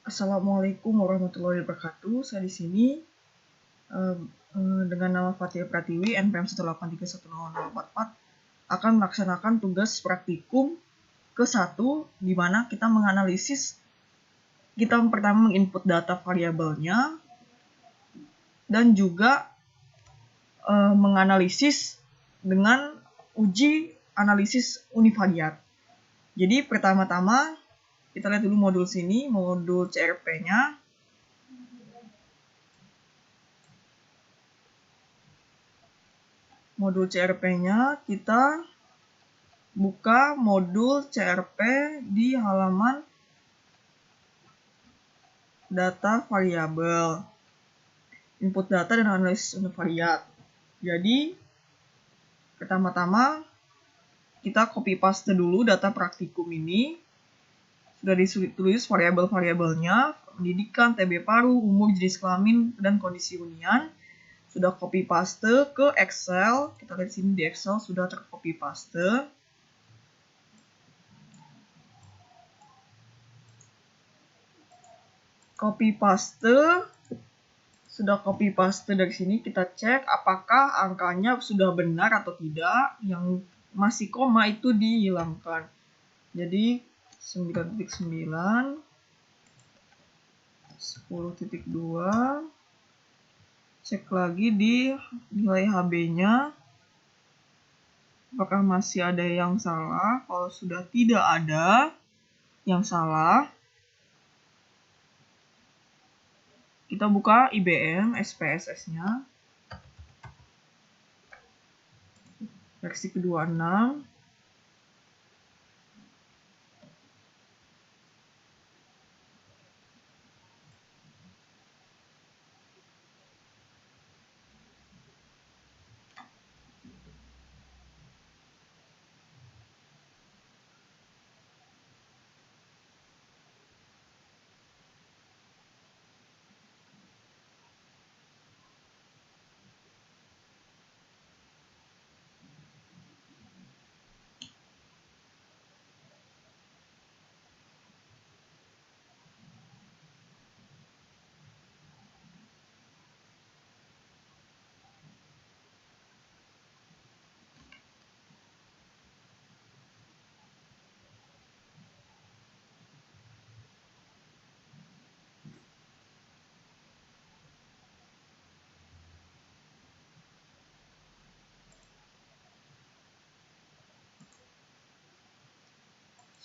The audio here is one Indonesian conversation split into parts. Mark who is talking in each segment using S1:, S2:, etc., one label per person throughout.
S1: Assalamualaikum warahmatullahi wabarakatuh. Saya di sini dengan nama Fatia Pratiwi, NPM 183100044 akan melaksanakan tugas praktikum ke-1 di mana kita menganalisis, kita pertama menginput data variabelnya dan juga menganalisis dengan uji analisis univariat. Jadi pertama-tama kita lihat dulu modul sini, modul CRP-nya. Modul CRP-nya kita buka modul CRP di halaman data variabel, input data dan analisis univariat. Jadi pertama-tama kita copy paste dulu data praktikum ini. Sudah ditulis variabel-variabelnya, pendidikan, TB paru, umur, jenis kelamin, dan kondisi hunian. Sudah copy paste ke Excel. Kita lihat sini di Excel sudah tercopy paste. Sudah copy paste dari sini, kita cek apakah angkanya sudah benar atau tidak. Yang masih koma itu dihilangkan. Jadi 9.9, 10.2, cek lagi di nilai HB-nya apakah masih ada yang salah. Kalau sudah tidak ada yang salah, kita buka IBM SPSS-nya versi ke-26.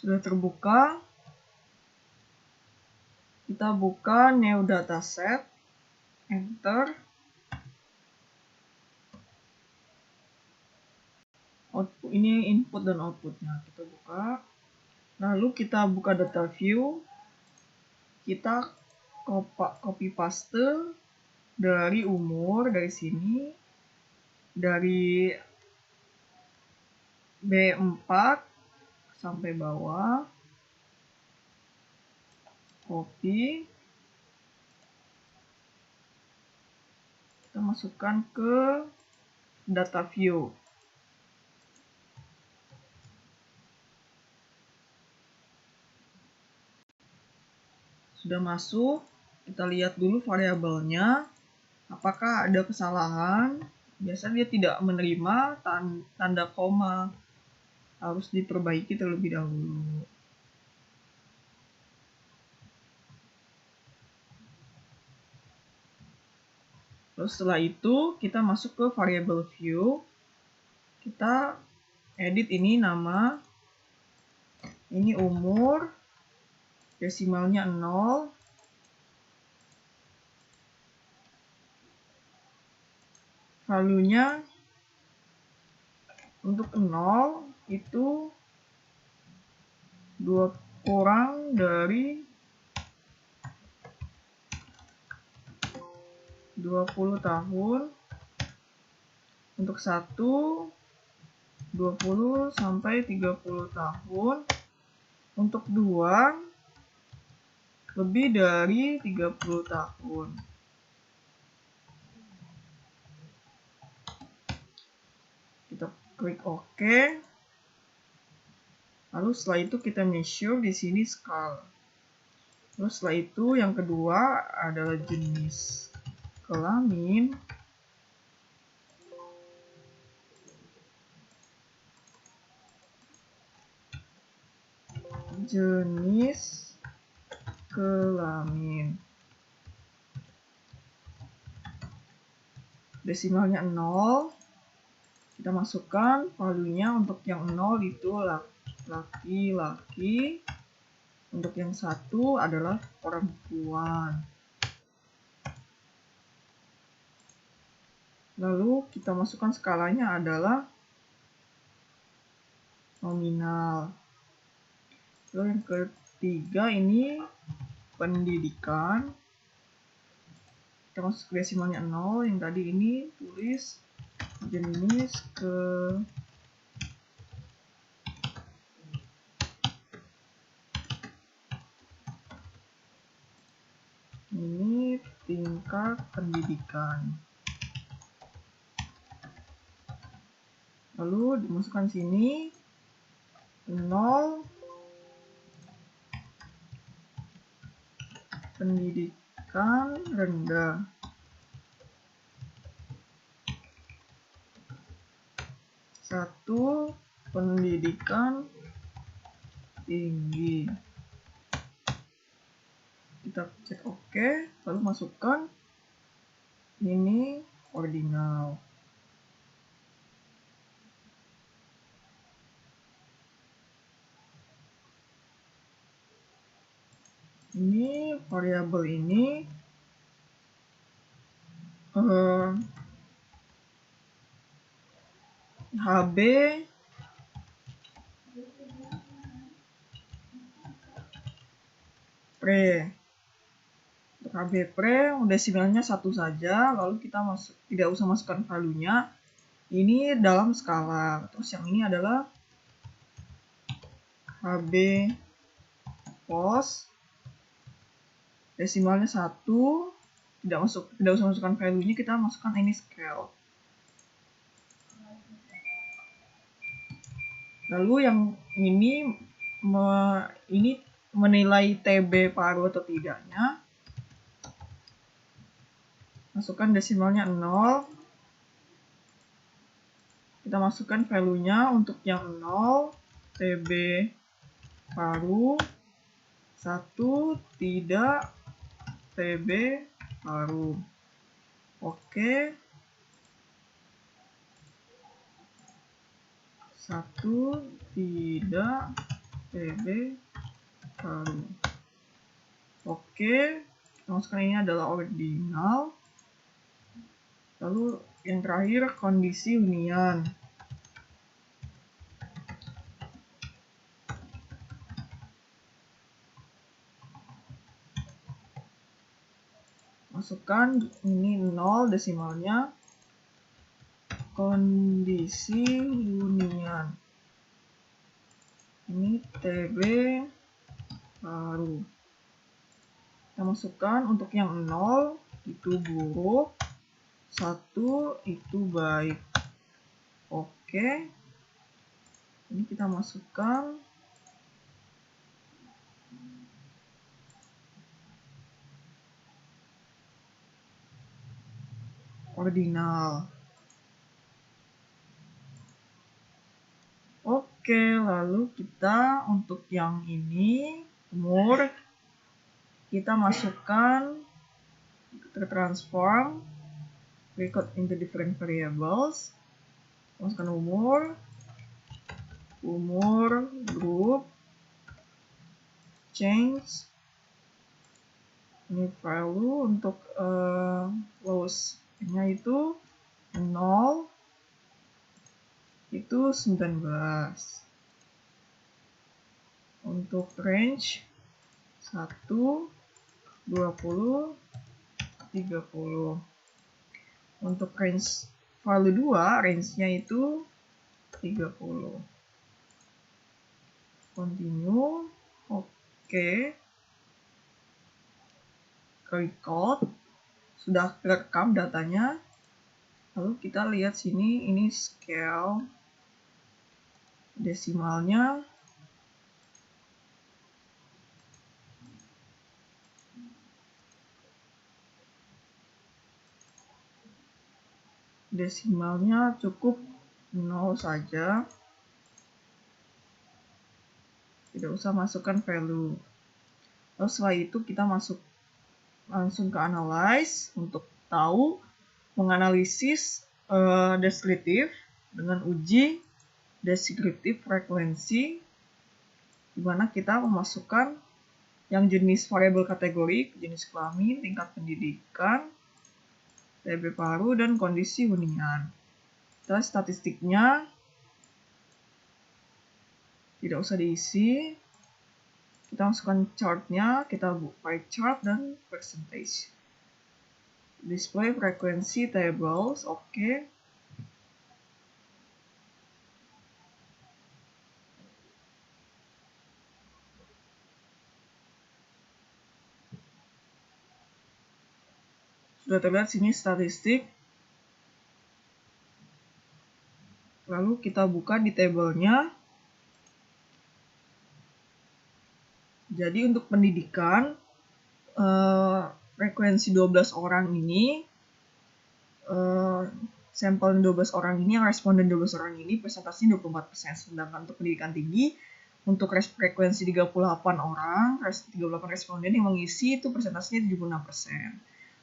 S1: Sudah terbuka, kita buka new dataset, enter. Ini input dan outputnya, kita buka. Lalu kita buka data view, kita copy paste dari umur, dari sini, dari B4 sampai bawah, copy, kita masukkan ke data view. Sudah masuk, kita lihat dulu variabelnya apakah ada kesalahan. Biasanya dia tidak menerima tanda koma, harus diperbaiki terlebih dahulu. Lalu setelah itu kita masuk ke variable view, kita edit ini nama, ini umur, desimalnya 0, value-nya untuk 0 itu 2 kurang dari 20 tahun, untuk 1 20 sampai 30 tahun, untuk 2 lebih dari 30 tahun. Kita klik OK. Lalu setelah itu kita measure di sini scale. Terus setelah itu yang kedua adalah jenis kelamin. Jenis kelamin. Desimalnya 0. Kita masukkan value-nya. Untuk yang 0 itu laki-laki. Untuk yang 1 adalah perempuan. Lalu kita masukkan skalanya adalah nominal. Lalu yang ketiga ini pendidikan. Kita masuk desimalnya 0. Yang tadi ini tulis jenis ini tingkat pendidikan. Lalu dimasukkan sini 0 pendidikan rendah. Satu pendidikan tinggi. Kita cek oke, lalu masukkan ini ordinal. Ini variabel ini HB pre. Untuk HB pre desimalnya 1 saja, lalu kita tidak usah masukkan value-nya. Ini dalam skala. Terus yang ini adalah HB post. Desimalnya 1. Tidak usah masukkan value-nya, kita masukkan ini scale. Lalu yang ini menilai TB paruh atau tidaknya. Masukkan desimalnya 0. Kita masukkan value-nya. Untuk yang 0 TB paruh, 1 tidak TB paruh. Oke. 1 tidak TB paruh. Oke. Masukkan ini adalah ordinal. Lalu yang terakhir kondisi hunian. Masukkan ini 0 desimalnya. Kondisi hunian. Ini TB paruh. Kita masukkan untuk yang 0 itu buruk, 1 itu baik. Oke. Ini kita masukkan ordinal. Oke, lalu kita untuk yang ini umur kita masukkan transform record into different variables. Masukkan umur group change. Ini value untuk lowest-nya itu 0 itu 19. Untuk range 1 20 30. Untuk range value 2 range-nya itu 30. Continue. Oke. Record. Sudah rekam datanya. Lalu kita lihat sini, ini scale desimalnya Desimalnya cukup 0 saja. Tidak usah masukkan value. Lalu setelah itu kita masuk langsung ke analyze untuk tahu menganalisis deskriptif dengan uji deskriptif frekuensi, di mana kita memasukkan yang jenis variabel kategori, jenis kelamin, tingkat pendidikan, TB paru, dan kondisi hunian. Terus statistiknya tidak usah diisi. Kita masukkan chartnya, kita pie chart dan percentage. Display frekuensi tables, oke. Sudah terlihat sini statistik. Lalu kita buka di tabelnya. Jadi untuk pendidikan, frekuensi 12 orang ini, sampel 12 orang ini, yang responden 12 orang ini, persentasenya 24%. Sedangkan untuk pendidikan tinggi, untuk frekuensi 38 orang, 38 responden yang mengisi itu persentasenya 76%.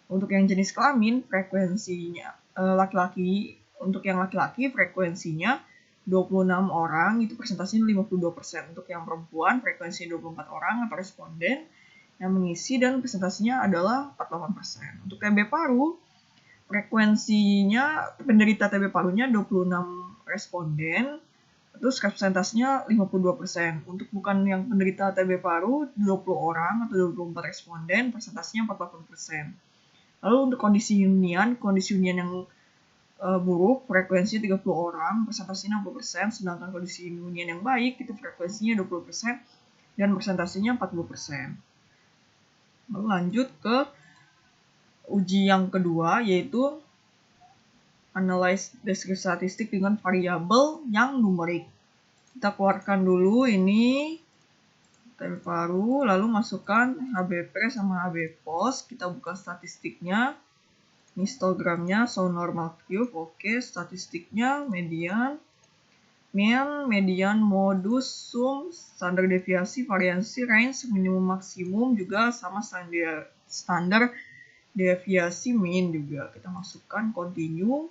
S1: Untuk yang jenis kelamin, frekuensinya laki-laki, untuk yang laki-laki frekuensinya 26 orang, itu persentasenya 52%. Untuk yang perempuan, frekuensinya 24 orang atau responden yang mengisi dan persentasenya adalah 48%. Untuk TB paru, frekuensinya penderita TB parunya 26 responden, terus persentasenya 52%. Untuk bukan yang penderita TB paru, 20 orang atau 24 responden, persentasenya 48%. Lalu untuk kondisi hunian yang buruk, frekuensinya 30 orang, persentasenya 60%, sedangkan kondisi hunian yang baik, itu frekuensinya 20%, dan persentasenya 40%. Lalu lanjut ke uji yang kedua, yaitu analyze deskriptif statistik dengan variabel yang numerik. Kita keluarkan dulu ini TB paru, lalu masukkan HBP sama HB post, kita buka statistiknya. Histogramnya show normal cube, oke. Statistiknya median, mean, median, modus, sum, standar deviasi, variansi, range, minimum maksimum juga sama standar deviasi mean juga. Kita masukkan continue,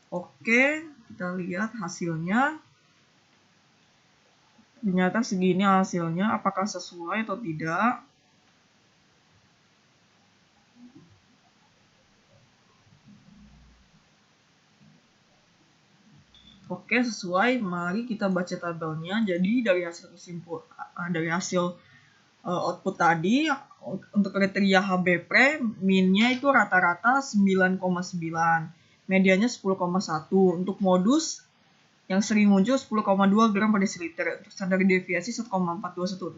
S1: oke. Kita lihat hasilnya. Ternyata segini hasilnya, apakah sesuai atau tidak? Oke, sesuai. Mari kita baca tabelnya. Jadi dari hasil output tadi, untuk kriteria HBP, min-nya itu rata-rata 9,9, medianya 10,1. Untuk modus yang sering muncul 10,2 gram per desiliter. Untuk standar deviasi 1,4210,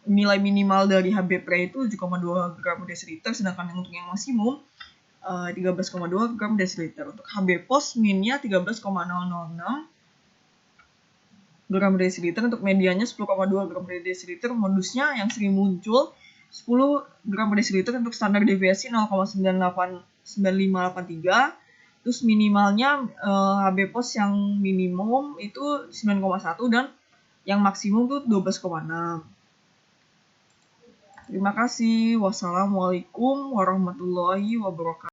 S1: nilai minimal dari HBP itu 7,2 gram per desiliter, sedangkan untuk yang maksimum 13,2 gram per desiliter. Untuk HB post minnya 13,006 gram per desiliter, untuk medianya 10,2 gram per desiliter, modusnya yang sering muncul 10 gram per desiliter, untuk standar deviasi 0,9583, terus minimalnya HB post yang minimum itu 9,1 dan yang maksimum itu 12,6. Terima kasih. Wassalamualaikum warahmatullahi wabarakatuh.